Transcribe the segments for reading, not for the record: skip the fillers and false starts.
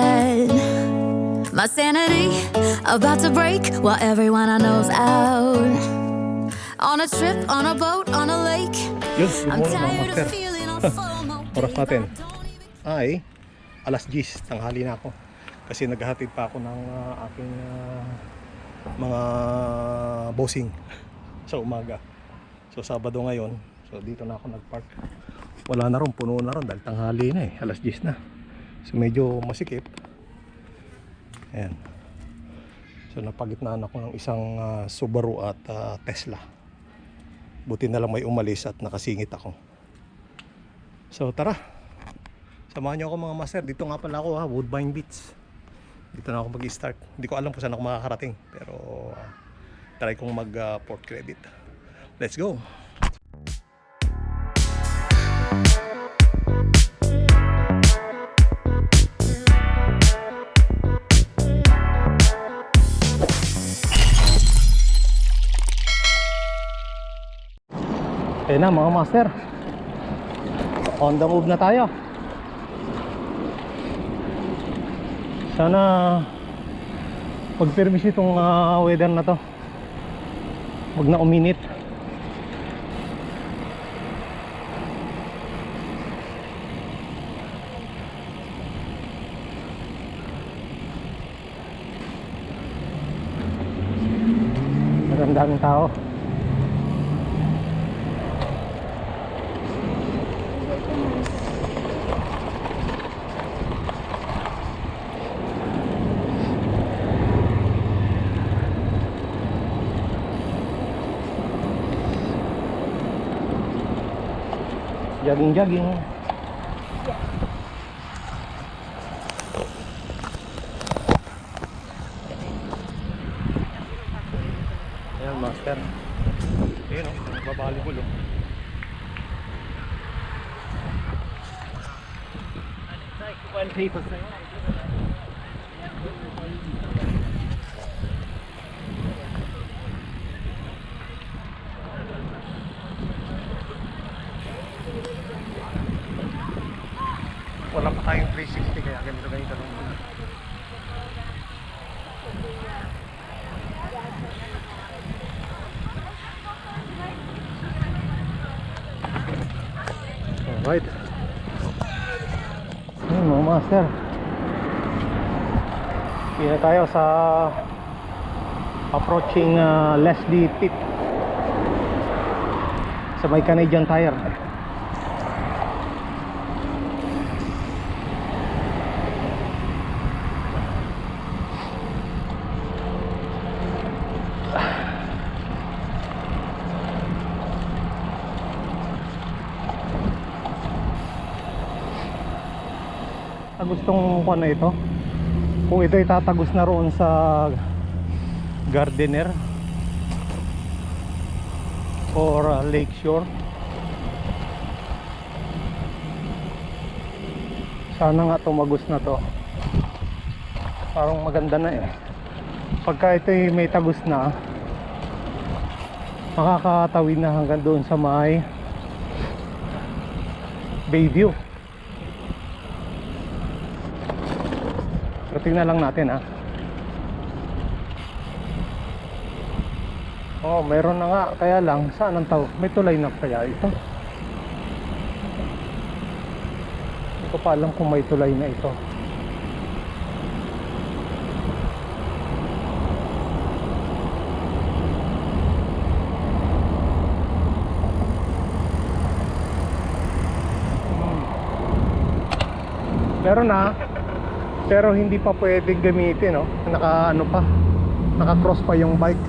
bed. My sanity about to break while everyone I know's out. On a trip, on a boat, on a lake. I'm tired of feeling all FOMO. Oras natin ay alas 10, tanghali na ako. Kasi naghahatid pa ako ng aking mga bossing sa umaga. So Sabado ngayon. So dito na ako nagpark. Wala na ron, puno na ron dahil tanghali na eh, alas 10 na. So medyo masikip. Ayan. So napagitnaan ako ng isang Subaru at Tesla. Buti na lang may umalis at nakasingit ako. So tara, samahan nyo ako mga master. Dito nga pala ako Woodbine Beach. Dito na ako mag-start. Hindi ko alam kung saan ako makakarating, pero try kong mag port credit. Let's go. Ayan na mga master, on the move na tayo. Sana pag-permis itong weather na to, wag na uminit. Magandang tao. Jogging. Ayan master. Ayan o, nagbabalibol o. When people say wala pa tayong 360 kaya ganito lang yung alright. Ayun mga master, hindi tayo sa approaching Leslie Pit sa may Canadian Tire. Gustong kuha na ito, kung ito itatagos na roon sa Gardener or Lakeshore, sana nga tumagos na to. Parang maganda na eh. Pagka ito may tagos na, makakatawid na hanggang doon sa may Bayview. So, tingnan lang natin oh, meron na nga, kaya lang saan ang tao? May tulay na kaya ito? Hindi ko pa alam kung may tulay na ito. Meron na, pero hindi pa pwedeng gamitin, no? Naka-cross pa yung bike.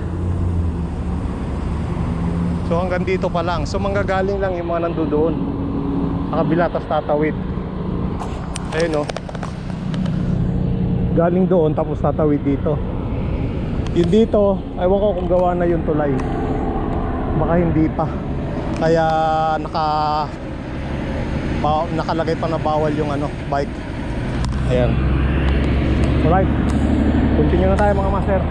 So hanggang dito pa lang. So manggagaling lang yung mga nandoon sa kabila, tapos tatawid. Ayun, no? Galing doon tapos tatawid dito. Yung dito, ewan ko kung gawa na yung tulay. Baka hindi pa. Kaya nakalagay pa na bawal yung bike. Ayan. Alright, continue na tayo mga master.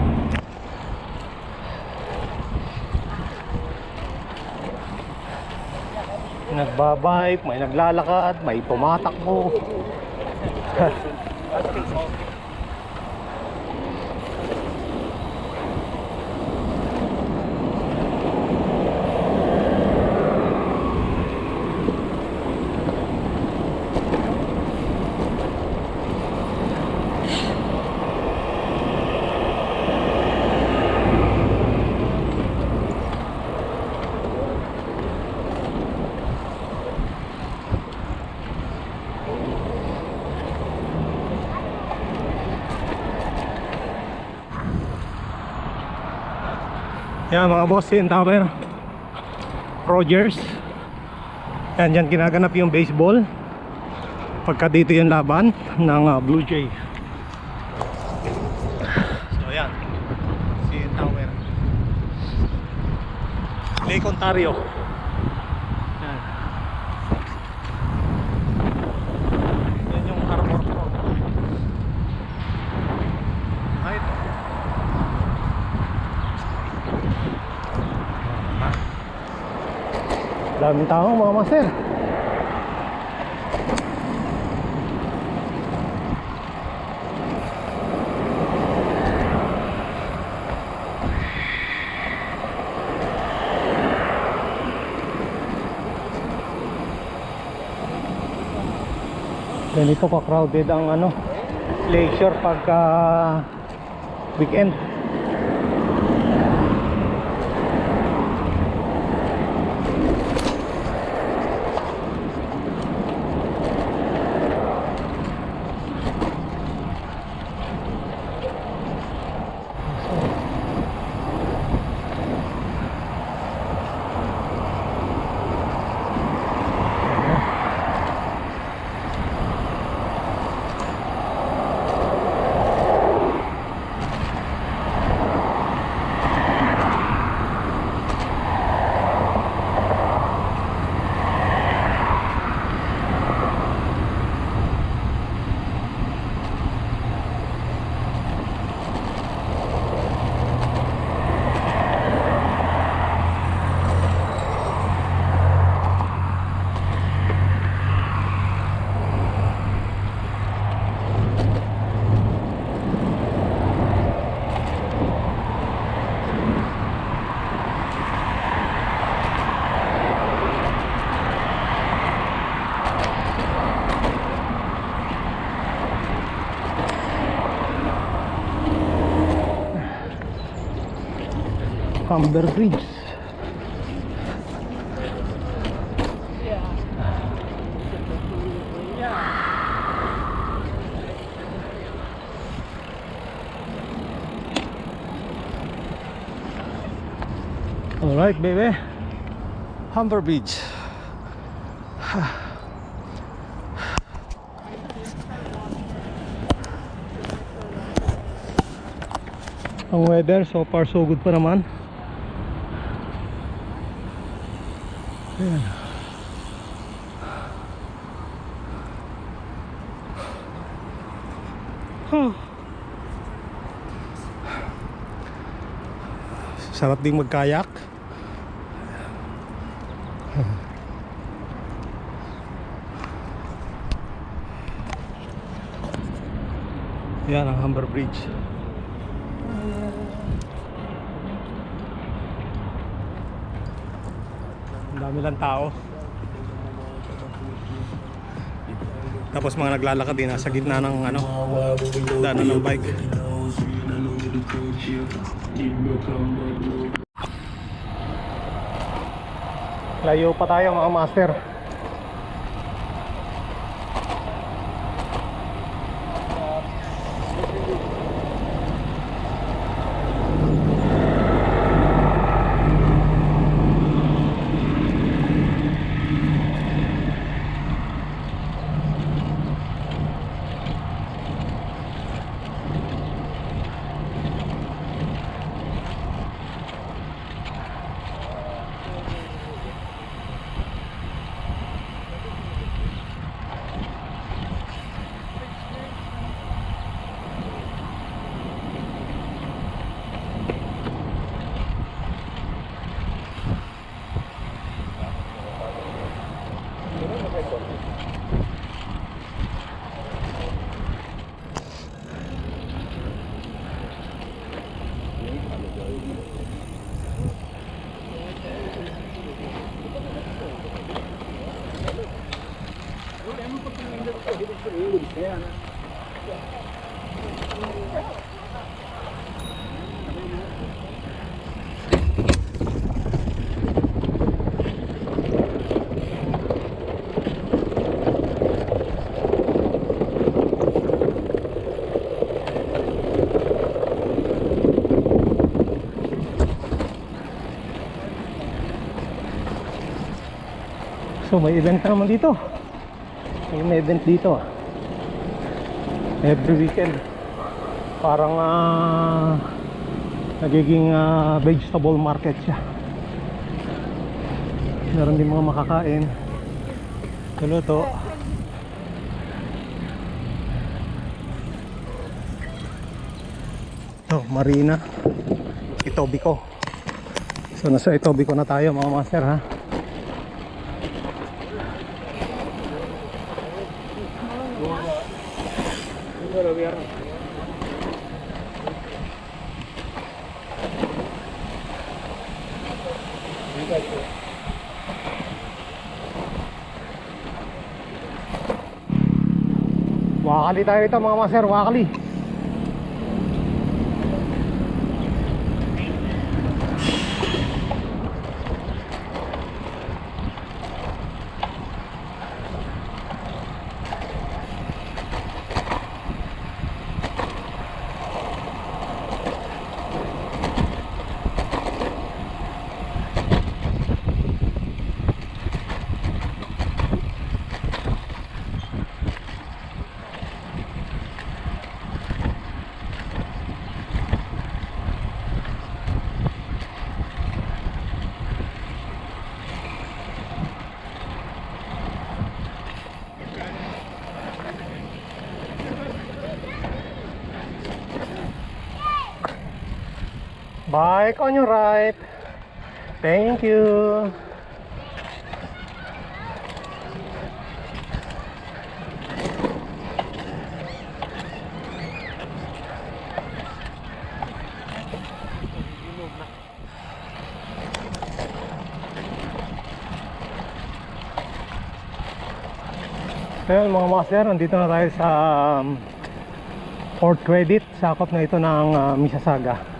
Nagbabike, may naglalakad, may tumatakbo. Yan mga boss, CN Tower, Rogers. Yan, dyan ginaganap yung baseball. Pagka dito yung laban ng Blue Jay. So yan, CN Tower, Lake Ontario. Yan. Yan yung Harbor Front. Right. Daming tao mga master. Ganito ka crowded ang Lakeshore pagka weekend. Humber Bridge. All right, baby. Humber Bridge. Ang weather so far so good pa naman. Ayan. Sarap ding magkayak. Yan ang Humber Bridge. Ang dami lang tao. Tapos mga naglalakad din sa gitna ng daanan ng bike. Layo pa tayo mga master. So may event na naman dito. May event dito. Every weekend. Parang nagiging vegetable market siya. Meron din mga makakain. Luluto. Ito, Marina Etobicoke. So nasa Etobicoke na tayo mga master ha. Wakali tayo ito mga master, wakali. Bike on your right. Thank you. Ayun mga master, nandito na tayo sa Port Credit. Sakop na ito ng Mississauga.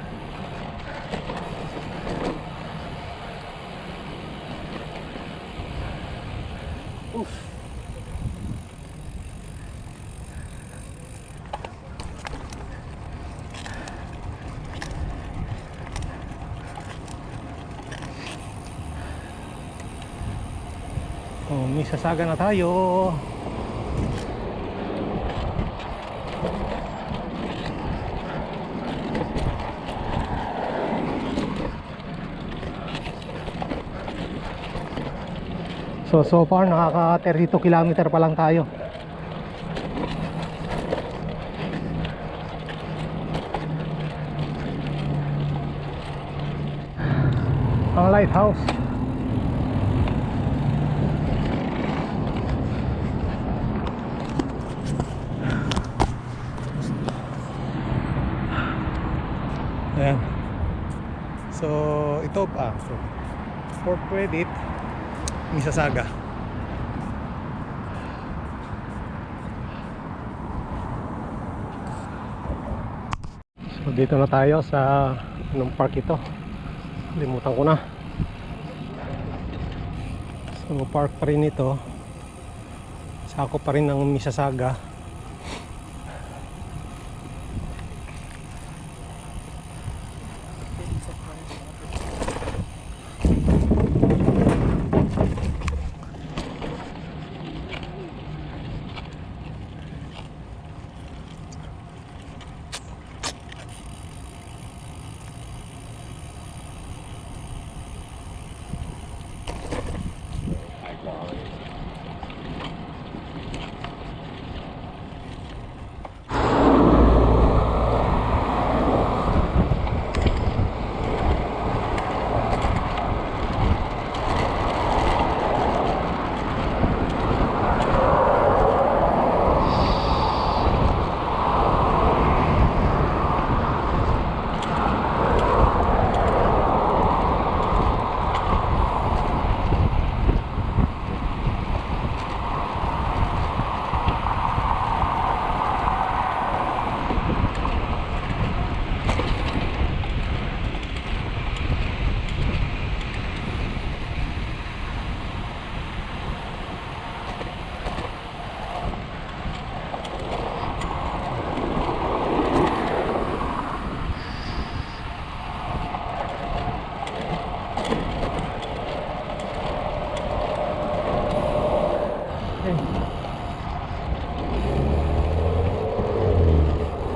Oh, Mississauga na tayo. So far nakaka 32 kilometer pa lang tayo. Ang lighthouse. Ayan. So ito Port Credit, Mississauga. So dito na tayo sa anong park ito? Limutan ko na. So park pa rin ito. Sakop pa rin ng Mississauga.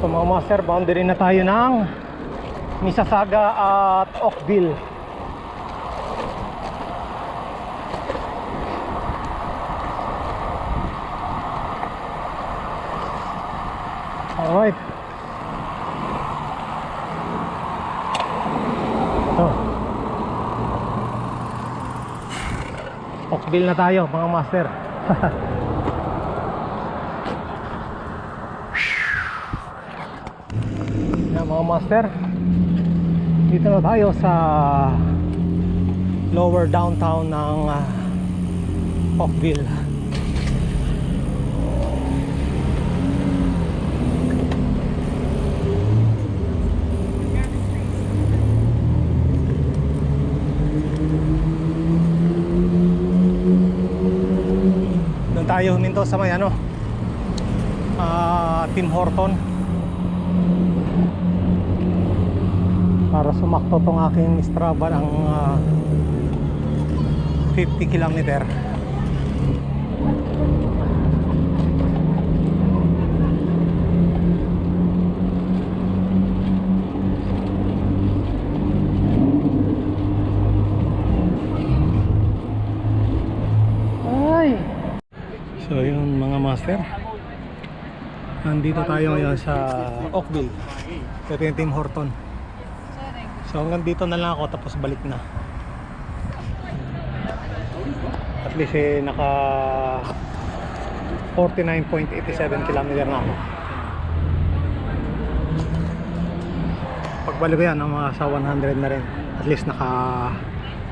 So mga master, boundary na tayo ng Mississauga at Oakville. Alright. So Oakville na tayo mga master. Yan mga master, dito na tayo sa lower downtown ng Oakville. Doon tayo huminto sa may Tim Horton para sumakto tong aking Strava ng 50 kilometer. Ay. So yun mga master, nandito tayo ngayon sa Oakville. Ito yung Tim Horton. So hanggang dito na lang ako, tapos balik na. At least naka 49.87 km na ako. Pagbalik ko yan, mga sa 100 na rin. At least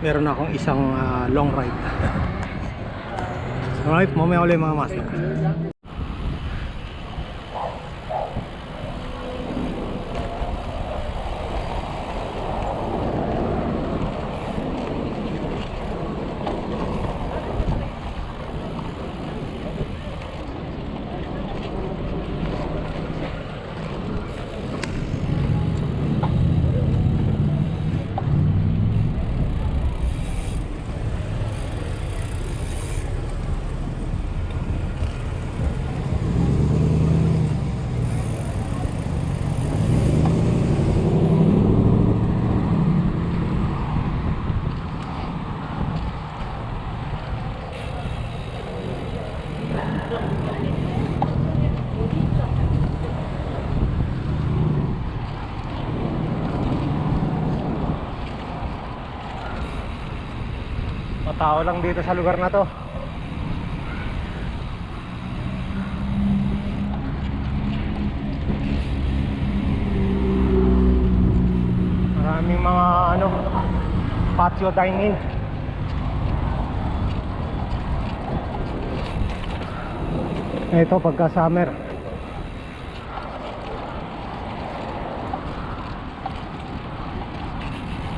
meron na akong isang long ride. Alright, mamaya ulit mga master. Matao lang dito sa lugar na to. Maraming mga patio dining. Ito pagka summer.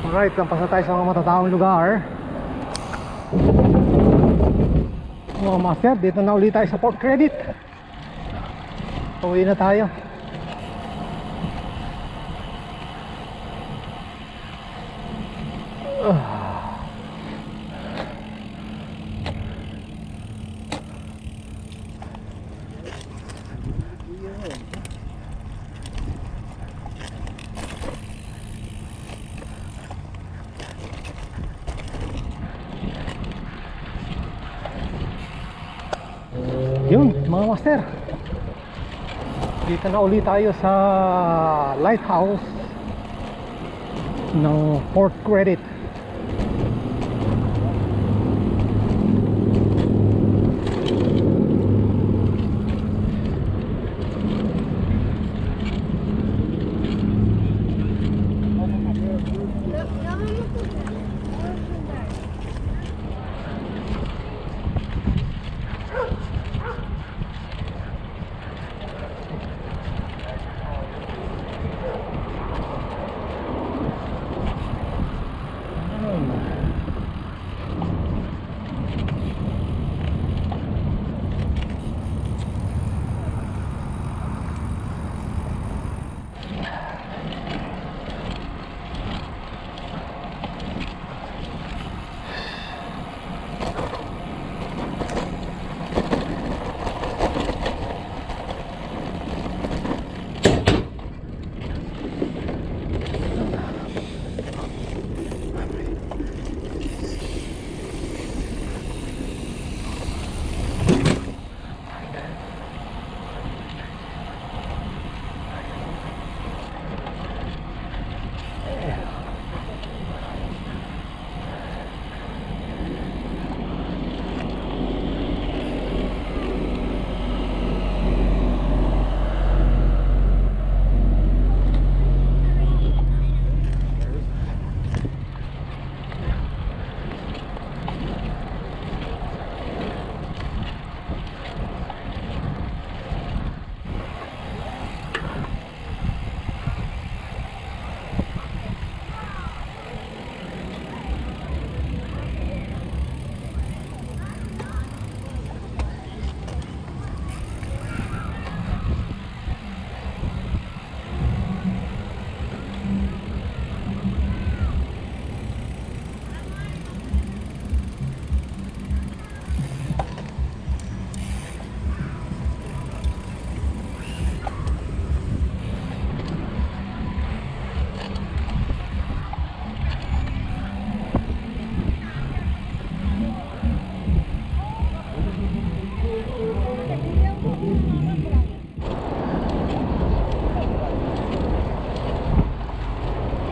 Alright, lampas na tayo sa mga matataong lugar. Mga master, dito na ulit tayo sa Port Credit. Uwi na tayo. Yun mga master, dito na ulit tayo sa lighthouse ng Port Credit.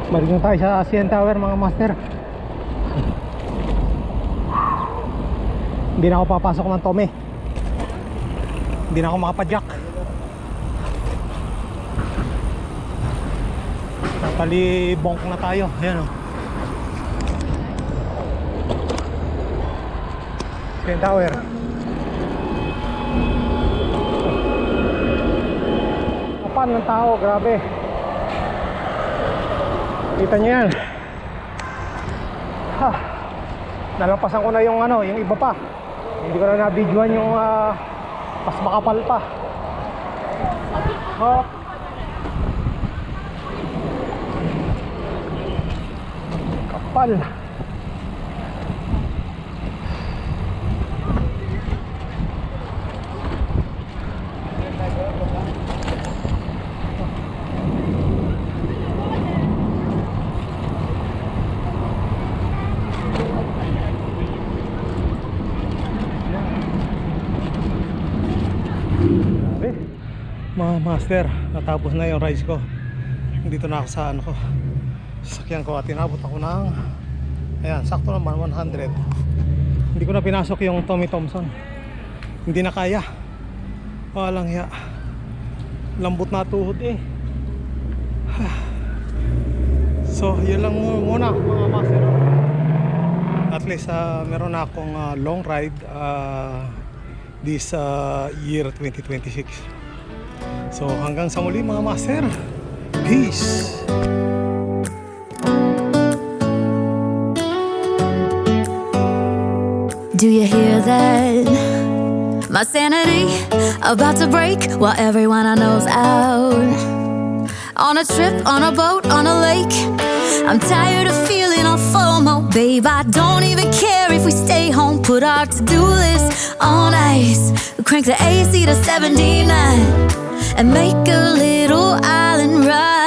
Balik na tayo sa CN Tower mga master. Hindi na ako papasok ng Tome. Hindi na ako makapadyak. Napalibongk na tayo. Ayan o. CN Tower. Kapan ng tao, grabe. Kita niyo yan. Ha. Nalampasan ko na yung ano, yung iba pa. Hindi ko na na-videoan yung mas makapal pa. Oh. Kapal. Mga master, natapos na yung rides ko. Dito na ako sa ano ko, sasakyan ko, at tinabot ako ng, ayan, sakto naman 100. Hindi ko na pinasok yung Tommy Thompson. Hindi na kaya. Walang hiya. Lambot na tuhod eh. So yun lang muna mga master. At least meron na akong long ride this year 2026. So hanggang sa muli mga master. Peace. Do you hear that? My sanity about to break while everyone I know's out. On a trip, on a boat, on a lake. I'm tired of feeling all FOMO. Babe, I don't even care if we stay home. Put our to-do list on ice. Crank the AC to 79 and make a little island ride.